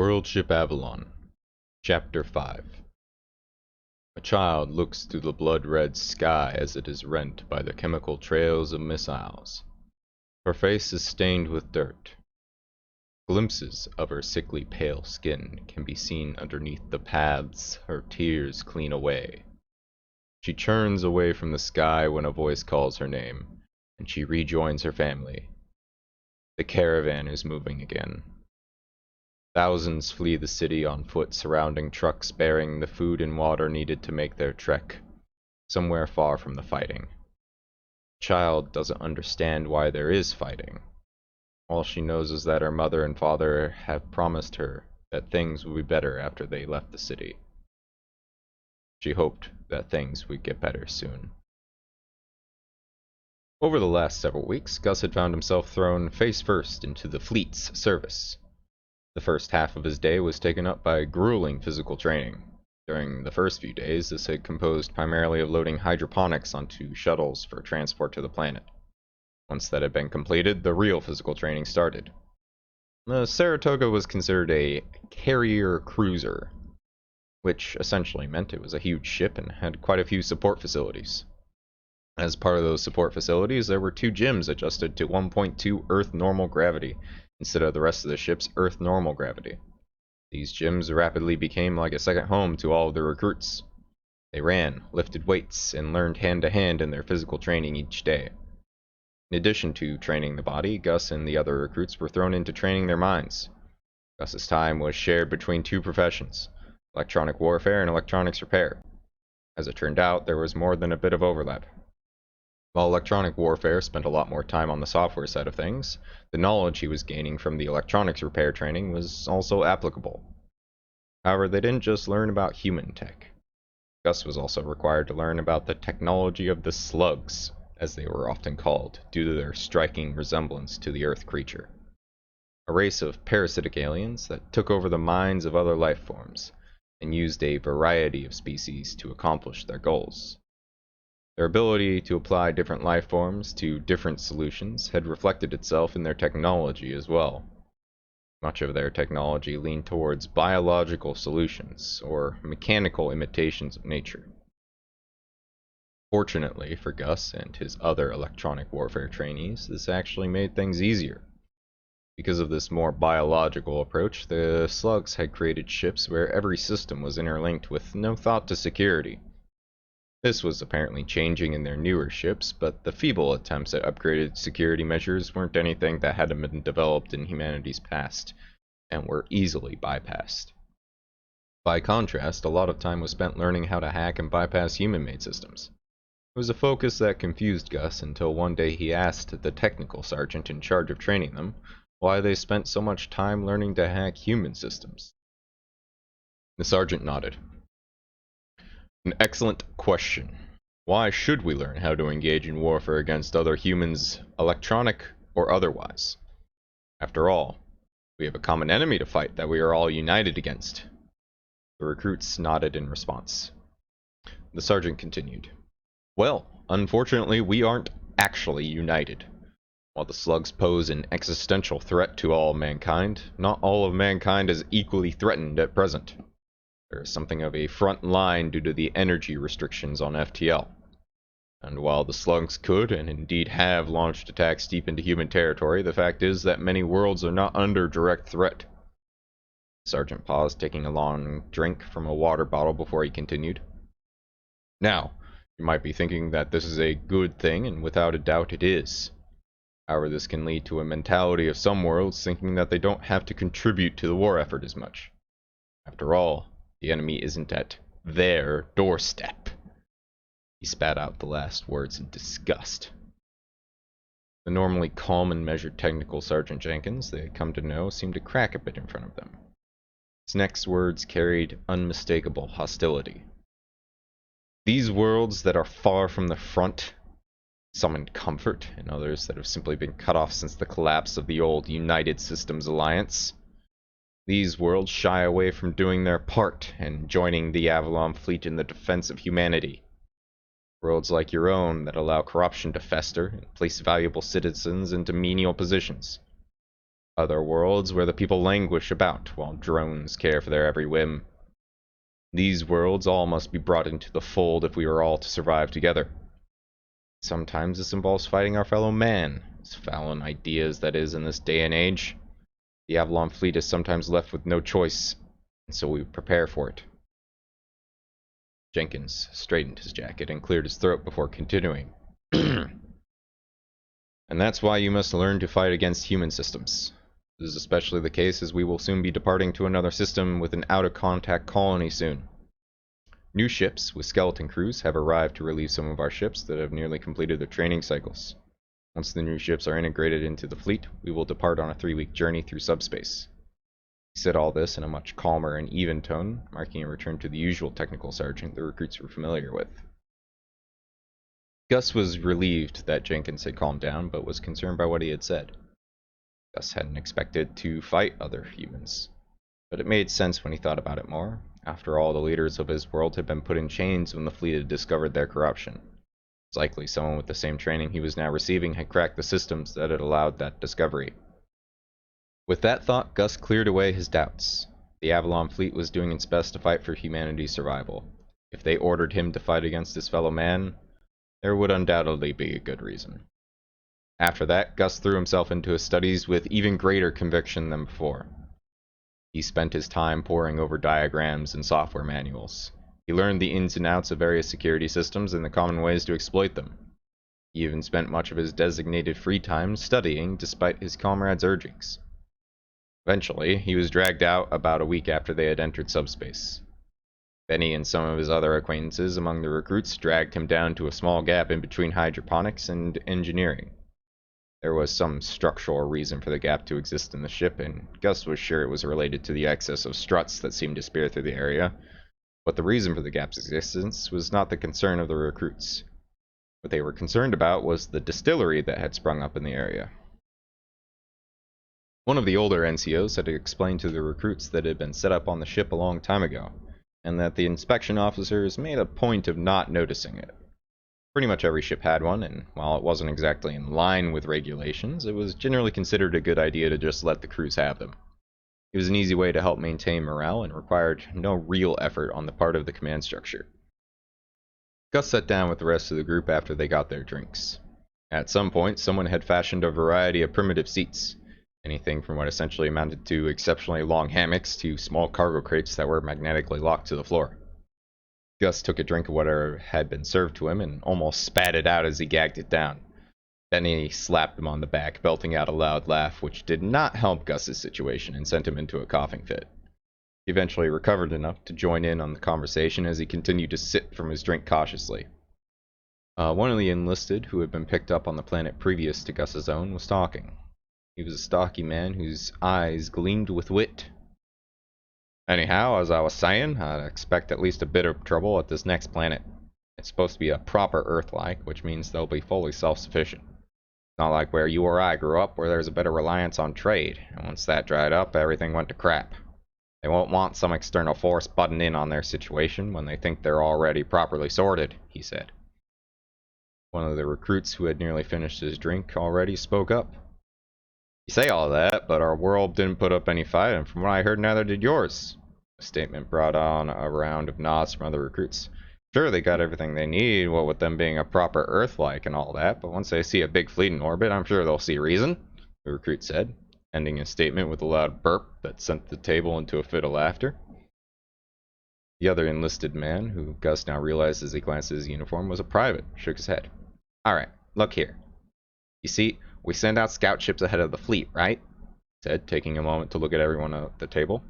Worldship Avalon, Chapter 5. A child looks through the blood-red sky as it is rent by the chemical trails of missiles. Her face is stained with dirt. Glimpses of her sickly pale skin can be seen underneath the paths her tears clean away. She turns away from the sky when a voice calls her name, and she rejoins her family. The caravan is moving again. Thousands flee the city on foot, surrounding trucks bearing the food and water needed to make their trek, somewhere far from the fighting. The child doesn't understand why there is fighting. All she knows is that her mother and father have promised her that things would be better after they left the city. She hoped that things would get better soon. Over the last several weeks, Gus had found himself thrown face first into the fleet's service. The first half of his day was taken up by grueling physical training. During the first few days, this had composed primarily of loading hydroponics onto shuttles for transport to the planet. Once that had been completed, the real physical training started. The Saratoga was considered a carrier cruiser, which essentially meant it was a huge ship and had quite a few support facilities. As part of those support facilities, there were 2 gyms adjusted to 1.2 Earth normal gravity, instead of the rest of the ship's Earth normal gravity. These gyms rapidly became like a second home to all of the recruits. They ran, lifted weights, and learned hand-to-hand in their physical training each day. In addition to training the body, Gus and the other recruits were thrown into training their minds. Gus's time was shared between 2 professions, electronic warfare and electronics repair. As it turned out, there was more than a bit of overlap. While electronic warfare spent a lot more time on the software side of things, the knowledge he was gaining from the electronics repair training was also applicable. However, they didn't just learn about human tech. Gus was also required to learn about the technology of the slugs, as they were often called, due to their striking resemblance to the Earth creature. A race of parasitic aliens that took over the minds of other life forms, and used a variety of species to accomplish their goals. Their ability to apply different life forms to different solutions had reflected itself in their technology as well. Much of their technology leaned towards biological solutions, or mechanical imitations of nature. Fortunately for Gus and his other electronic warfare trainees, this actually made things easier. Because of this more biological approach, the slugs had created ships where every system was interlinked with no thought to security. This was apparently changing in their newer ships, but the feeble attempts at upgraded security measures weren't anything that hadn't been developed in humanity's past, and were easily bypassed. By contrast, a lot of time was spent learning how to hack and bypass human-made systems. It was a focus that confused Gus until one day he asked the technical sergeant in charge of training them why they spent so much time learning to hack human systems. The sergeant nodded. An excellent question. Why should we learn how to engage in warfare against other humans, electronic or otherwise? After all, we have a common enemy to fight that we are all united against. The recruits nodded in response. The sergeant continued. Well, unfortunately, we aren't actually united. While the slugs pose an existential threat to all mankind, not all of mankind is equally threatened at present. There is something of a front line due to the energy restrictions on FTL. And while the slugs could, and indeed have, launched attacks deep into human territory, the fact is that many worlds are not under direct threat. The sergeant paused, taking a long drink from a water bottle before he continued. Now, you might be thinking that this is a good thing, and without a doubt it is. However, this can lead to a mentality of some worlds thinking that they don't have to contribute to the war effort as much. After all, the enemy isn't at their doorstep. He spat out the last words in disgust. The normally calm and measured technical Sergeant Jenkins they had come to know seemed to crack a bit in front of them. His next words carried unmistakable hostility. These worlds that are far from the front, some in comfort, and others that have simply been cut off since the collapse of the old United Systems Alliance. These worlds shy away from doing their part and joining the Avalon fleet in the defense of humanity. Worlds like your own that allow corruption to fester and place valuable citizens into menial positions. Other worlds where the people languish about while drones care for their every whim. These worlds all must be brought into the fold if we are all to survive together. Sometimes this involves fighting our fellow man, as foul an idea as that is in this day and age. The Avalon fleet is sometimes left with no choice, and so we prepare for it. Jenkins straightened his jacket and cleared his throat before continuing. And that's why you must learn to fight against human systems. This is especially the case as we will soon be departing to another system with an out-of-contact colony soon. New ships with skeleton crews have arrived to relieve some of our ships that have nearly completed their training cycles. Once the new ships are integrated into the fleet, we will depart on a 3-week journey through subspace. He said all this in a much calmer and even tone, marking a return to the usual technical sergeant the recruits were familiar with. Gus was relieved that Jenkins had calmed down, but was concerned by what he had said. Gus hadn't expected to fight other humans, but it made sense when he thought about it more. After all, the leaders of his world had been put in chains when the fleet had discovered their corruption. It's likely someone with the same training he was now receiving had cracked the systems that had allowed that discovery. With that thought, Gus cleared away his doubts. The Avalon fleet was doing its best to fight for humanity's survival. If they ordered him to fight against his fellow man, there would undoubtedly be a good reason. After that, Gus threw himself into his studies with even greater conviction than before. He spent his time poring over diagrams and software manuals. He learned the ins and outs of various security systems and the common ways to exploit them. He even spent much of his designated free time studying, despite his comrades' urgings. Eventually, he was dragged out about a week after they had entered subspace. Benny and some of his other acquaintances among the recruits dragged him down to a small gap in between hydroponics and engineering. There was some structural reason for the gap to exist in the ship, and Gus was sure it was related to the excess of struts that seemed to spear through the area. But the reason for the gap's existence was not the concern of the recruits. What they were concerned about was the distillery that had sprung up in the area. One of the older NCOs had explained to the recruits that it had been set up on the ship a long time ago, and that the inspection officers made a point of not noticing it. Pretty much every ship had one, and while it wasn't exactly in line with regulations, it was generally considered a good idea to just let the crews have them. It was an easy way to help maintain morale and required no real effort on the part of the command structure. Gus sat down with the rest of the group after they got their drinks. At some point, someone had fashioned a variety of primitive seats, anything from what essentially amounted to exceptionally long hammocks to small cargo crates that were magnetically locked to the floor. Gus took a drink of whatever had been served to him and almost spat it out as he gagged it down. Then he slapped him on the back, belting out a loud laugh, which did not help Gus's situation and sent him into a coughing fit. He eventually recovered enough to join in on the conversation as he continued to sip from his drink cautiously. One of the enlisted, who had been picked up on the planet previous to Gus's own, was talking. He was a stocky man whose eyes gleamed with wit. Anyhow, as I was saying, I'd expect at least a bit of trouble at this next planet. It's supposed to be a proper Earth-like, which means they'll be fully self-sufficient. Not like where you or I grew up, where there's a better reliance on trade, and once that dried up, everything went to crap. They won't want some external force butting in on their situation when they think they're already properly sorted, he said. One of the recruits, who had nearly finished his drink already, spoke up. You say all that, but our world didn't put up any fight, and from what I heard, neither did yours. The statement brought on a round of nods from other recruits. Sure, they got everything they need, what with them being a proper Earth-like and all that, but once they see a big fleet in orbit, I'm sure they'll see reason, the recruit said, ending his statement with a loud burp that sent the table into a fit of laughter. The other enlisted man, who Gus now realized as he glanced at his uniform, was a private, shook his head. Alright, look here. You see, we send out scout ships ahead of the fleet, right? He said, taking a moment to look at everyone at the table.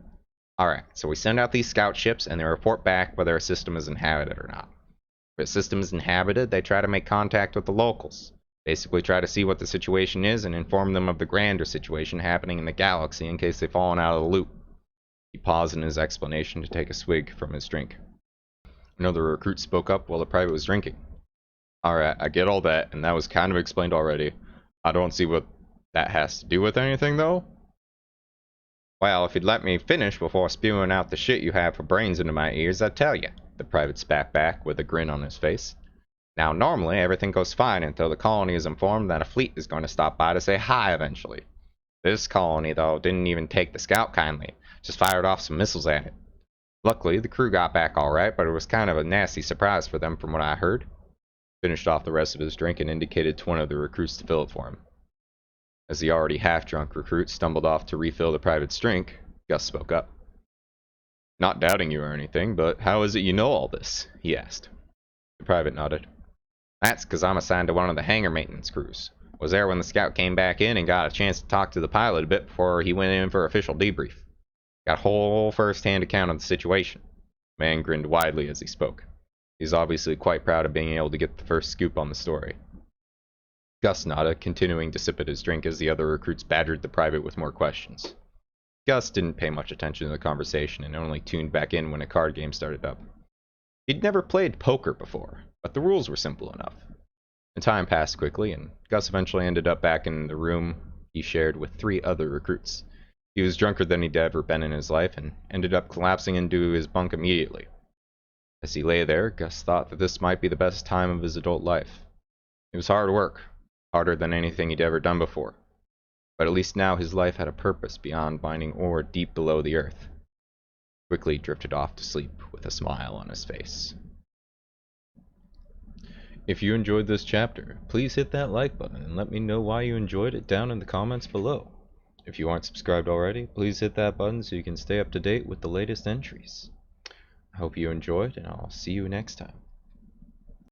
Alright, so we send out these scout ships and they report back whether a system is inhabited or not. If a system is inhabited, they try to make contact with the locals. Basically try to see what the situation is and inform them of the grander situation happening in the galaxy in case they've fallen out of the loop. He paused in his explanation to take a swig from his drink. Another recruit spoke up while the private was drinking. Alright, I get all that, and that was kind of explained already. I don't see what that has to do with anything, though. Well, if you'd let me finish before spewing out the shit you have for brains into my ears, I'd tell you, the private spat back with a grin on his face. Now, normally, everything goes fine until the colony is informed that a fleet is going to stop by to say hi eventually. This colony, though, didn't even take the scout kindly, just fired off some missiles at it. Luckily, the crew got back alright, but it was kind of a nasty surprise for them from what I heard. Finished off the rest of his drink and indicated to one of the recruits to fill it for him. As the already half-drunk recruit stumbled off to refill the private's drink, Gus spoke up. Not doubting you or anything, but how is it you know all this? He asked. The private nodded. That's because I'm assigned to one of the hangar maintenance crews. Was there when the scout came back in and got a chance to talk to the pilot a bit before he went in for official debrief. Got a whole first-hand account of the situation. The man grinned widely as he spoke. He's obviously quite proud of being able to get the first scoop on the story. Gus nodded, continuing to sip at his drink as the other recruits badgered the private with more questions. Gus didn't pay much attention to the conversation and only tuned back in when a card game started up. He'd never played poker before, but the rules were simple enough. And time passed quickly, and Gus eventually ended up back in the room he shared with 3 other recruits. He was drunker than he'd ever been in his life, and ended up collapsing into his bunk immediately. As he lay there, Gus thought that this might be the best time of his adult life. It was hard work, harder than anything he'd ever done before. But at least now his life had a purpose beyond mining ore deep below the earth. Quickly drifted off to sleep with a smile on his face. If you enjoyed this chapter, please hit that like button and let me know why you enjoyed it down in the comments below. If you aren't subscribed already, please hit that button so you can stay up to date with the latest entries. I hope you enjoyed, and I'll see you next time.